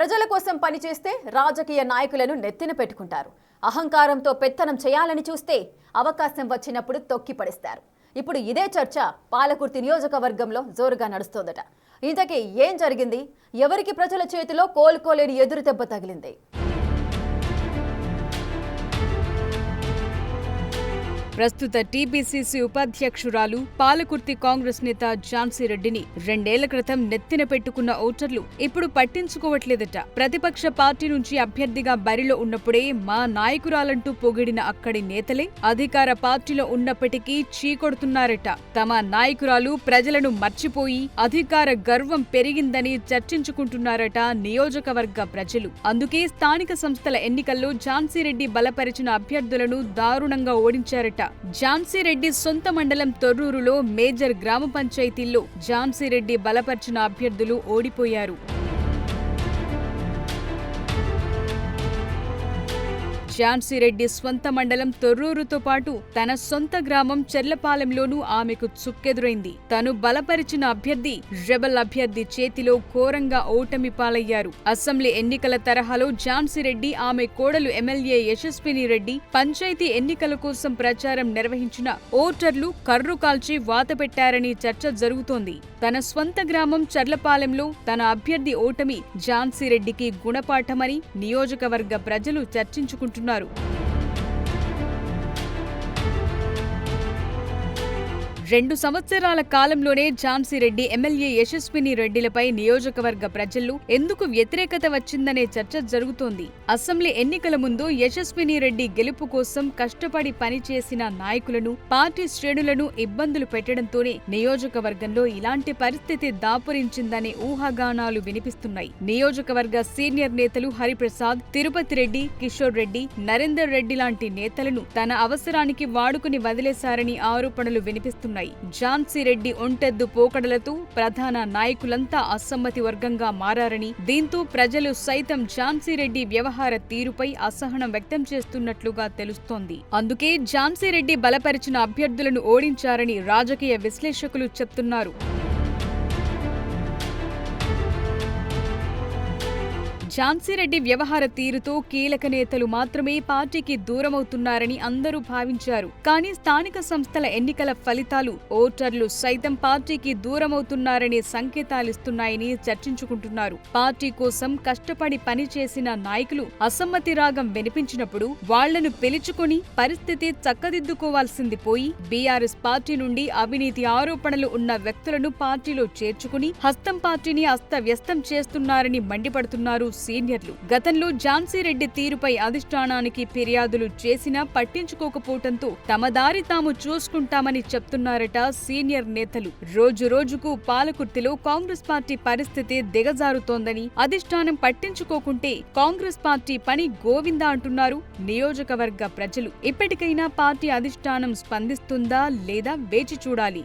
ప్రజల కోసం పనిచేస్తే రాజకీయ నాయకులను నెత్తిన పెట్టుకుంటారు. అహంకారంతో పెత్తనం చేయాలని చూస్తే అవకాశం వచ్చినప్పుడు తొక్కి పడేస్తారు. ఇప్పుడు ఇదే చర్చ పాలకుర్తి నియోజకవర్గంలో జోరుగా నడుస్తోందట. ఇంతకీ ఏం జరిగింది? ఎవరికి ప్రజల చేతిలో కోలుకోలేని ఎదురు దెబ్బ తగిలింది? ప్రస్తుత టీపీసీసీ ఉపాధ్యక్షురాలు పాలకుర్తి కాంగ్రెస్ నేత ఝాన్సీ రెడ్డిని 2 ఏళ్ల క్రితం నెత్తిన పెట్టుకున్న ఓటర్లు ఇప్పుడు పట్టించుకోవట్లేదట. ప్రతిపక్ష పార్టీ నుంచి అభ్యర్థిగా బరిలో ఉన్నప్పుడే మా నాయకురాలంటూ పొగిడిన అక్కడి నేతలే అధికార పార్టీలో ఉన్నప్పటికీ చీకొడుతున్నారట. తమ నాయకురాలు ప్రజలను మర్చిపోయి అధికార గర్వం పెరిగిందని చర్చించుకుంటున్నారట నియోజకవర్గ ప్రజలు. అందుకే స్థానిక సంస్థల ఎన్నికల్లో ఝాన్సీ రెడ్డి బలపరిచిన అభ్యర్థులను దారుణంగా ఓడించారట. ఝాన్సీ రెడ్డి సొంత మండలం తొర్రూరులో మేజర్ గ్రామ పంచాయతీల్లో ఝాన్సీ రెడ్డి బలపర్చిన అభ్యర్థులు ఓడిపోయారు. ఝాన్సీ రెడ్డి స్వంత మండలం తొర్రూరుతో పాటు తన సొంత గ్రామం చెర్లపాలెంలోనూ ఆమెకు చుక్కెదురైంది. తను బలపరిచిన అభ్యర్థి రెబల్ అభ్యర్థి చేతిలో ఘోరంగా ఓటమి పాలయ్యారు. అసెంబ్లీ ఎన్నికల తరహాలో ఝాన్సీ రెడ్డి ఆమె కోడలు ఎమ్మెల్యే యశస్విని రెడ్డి పంచాయతీ ఎన్నికల కోసం ప్రచారం నిర్వహించిన ఓటర్లు కర్రు కాల్చి వాత పెట్టారని చర్చ జరుగుతోంది. తన స్వంత గ్రామం చర్లపాలెంలో తన అభ్యర్థి ఓటమి ఝాన్సీ రెడ్డికి గుణపాఠమని నియోజకవర్గ ప్రజలు చర్చించుకుంటున్నారు. 2 సంవత్సరాల కాలంలోనే ఝాన్సీ రెడ్డి ఎమ్మెల్యే యశస్విని రెడ్డిలపై నియోజకవర్గ ప్రజల్లో ఎందుకు వ్యతిరేకత వచ్చిందనే చర్చ జరుగుతోంది. అసెంబ్లీ ఎన్నికల ముందు యశస్విని రెడ్డి గెలుపు కోసం కష్టపడి పనిచేసిన నాయకులను, పార్టీ శ్రేణులను ఇబ్బందులు పెట్టడంతోనే నియోజకవర్గంలో ఇలాంటి పరిస్థితి దాపురించిందనే ఊహాగానాలు వినిపిస్తున్నాయి. నియోజకవర్గ సీనియర్ నేతలు హరిప్రసాద్, తిరుపతి రెడ్డి, కిషోర్ రెడ్డి, నరేందర్ రెడ్డి లాంటి నేతలను తన అవసరానికి వాడుకుని వదిలేశారని ఆరోపణలు వినిపిస్తున్నాయి. ఝాన్సీ రెడ్డి ఒంటెద్దు పోకడలతో ప్రధాన నాయకులంతా అసమ్మతి వర్గంగా మారారని, దీంతో ప్రజలు సైతం ఝాన్సీ రెడ్డి వ్యవహార తీరుపై అసహనం వ్యక్తం చేస్తున్నట్లుగా తెలుస్తోంది. అందుకే ఝాన్సీ రెడ్డి బలపరిచిన అభ్యర్థులను ఓడించారని రాజకీయ విశ్లేషకులు చెప్తున్నారు. ఝాన్సీ రెడ్డి వ్యవహార తీరుతో కీలక నేతలు మాత్రమే పార్టీకి దూరమవుతున్నారని అందరూ భావించారు. కానీ స్థానిక సంస్థల ఎన్నికల ఫలితాలు ఓటర్లు సైతం పార్టీకి దూరమవుతున్నారనే సంకేతాలిస్తున్నాయని చర్చించుకుంటున్నారు. పార్టీ కోసం కష్టపడి పనిచేసిన నాయకులు అసమ్మతి రాగం వినిపించినప్పుడు వాళ్లను పిలుచుకుని పరిస్థితి చక్కదిద్దుకోవాల్సింది పోయి బీఆర్ఎస్ పార్టీ నుండి అవినీతి ఆరోపణలు ఉన్న వ్యక్తులను పార్టీలో చేర్చుకుని హస్తం పార్టీని అస్తవ్యస్తం చేస్తున్నారని మండిపడుతున్నారు సీనియర్లు. గతంలో ఝాన్సీ రెడ్డి తీరుపై అధిష్టానానికి ఫిర్యాదులు చేసినా పట్టించుకోకపోవడంతో తమ దారి తాము చూసుకుంటామని చెప్తున్నారట సీనియర్ నేతలు. రోజు రోజుకు పాలకుర్తిలో కాంగ్రెస్ పార్టీ పరిస్థితి దిగజారుతోందని, అధిష్టానం పట్టించుకోకుంటే కాంగ్రెస్ పార్టీ పని గోవిందా అంటున్నారు నియోజకవర్గ ప్రజలు. ఇప్పటికైనా పార్టీ అధిష్టానం స్పందిస్తుందా లేదా వేచి చూడాలి.